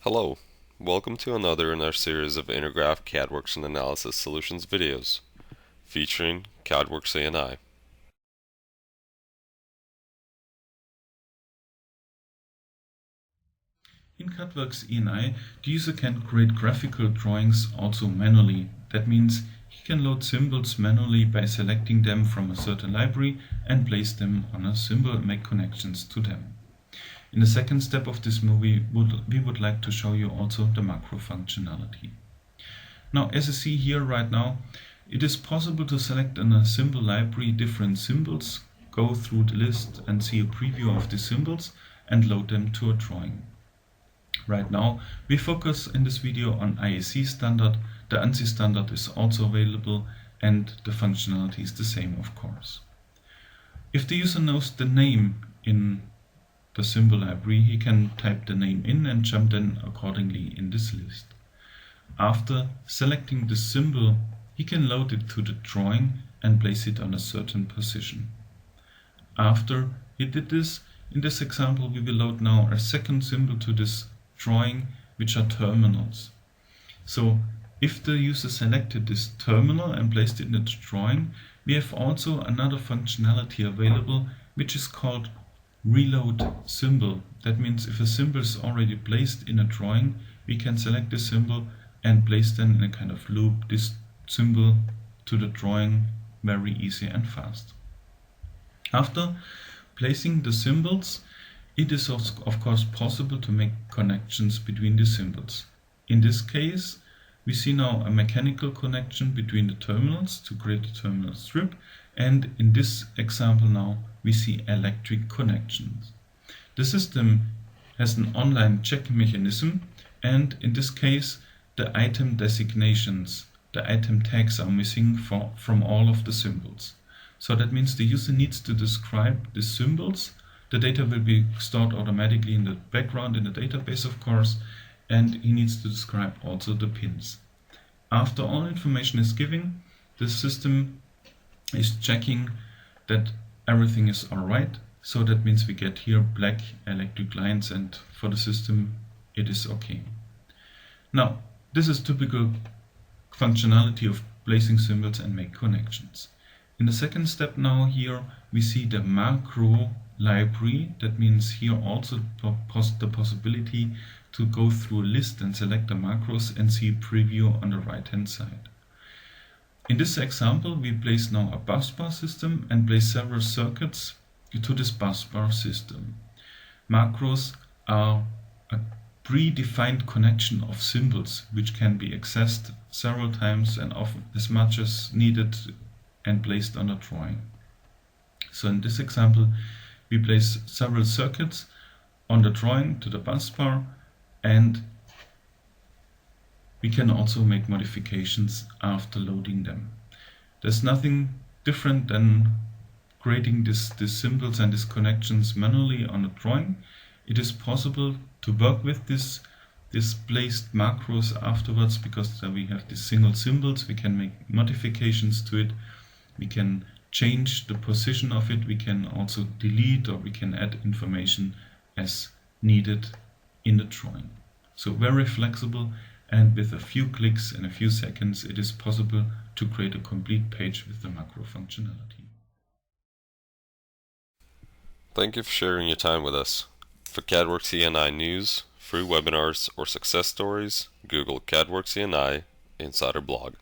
Hello, welcome to another in our series of Intergraph CADWorx and Analysis Solutions videos, featuring CADWorx E&I. In CADWorx E&I, the user can create graphical drawings also manually. That means he can load symbols manually by selecting them from a certain library and place them on a symbol and make connections to them. In the second step of this movie, we would like to show you also the macro functionality. Now, as you see here right now, it is possible to select in a symbol library different symbols, go through the list and see a preview of the symbols and load them to a drawing. Right now, we focus in this video on IEC standard. The ANSI standard is also available and the functionality is the same, of course. If the user knows the name in the symbol library, he can type the name in and jump then accordingly in this list. After selecting the symbol, he can load it to the drawing and place it on a certain position. After he did this, in this example we will load now a second symbol to this drawing, which are terminals. So if the user selected this terminal and placed it in the drawing, we have also another functionality available, which is called reload symbol. That means if a symbol is already placed in a drawing, we can select the symbol and place then in a kind of loop this symbol to the drawing very easy and fast. After placing the symbols, it is of course possible to make connections between the symbols. In this case, we see now a mechanical connection between the terminals to create a terminal strip, and in this example now we see electric connections. The system has an online check mechanism, and in this case the item designations, the item tags are missing from all of the symbols. So that means the user needs to describe the symbols. The data will be stored automatically in the background in the database, of course, and he needs to describe also the pins. After all information is given, the system is checking that everything is alright. So that means we get here black electric lines, and for the system it is okay. Now, this is typical functionality of placing symbols and make connections. In the second step now here we see the macro library. That means here also the possibility to go through a list and select the macros and see a preview on the right hand side. In this example we place now a busbar system and place several circuits to this busbar system. Macros are a predefined connection of symbols which can be accessed several times and often as much as needed and placed on a drawing. So in this example we place several circuits on the drawing to the busbar, and we can also make modifications after loading them. There's nothing different than creating these symbols and these connections manually on a drawing. It is possible to work with this placed macros afterwards, because we have these single symbols. We can make modifications to it. We can change the position of it. We can also delete, or we can add information as needed in the drawing. So very flexible, and with a few clicks and a few seconds it is possible to create a complete page with the macro functionality. Thank you for sharing your time with us. For CADWorx E&I news, free webinars, or success stories, Google CADWorx E&I Insider Blog.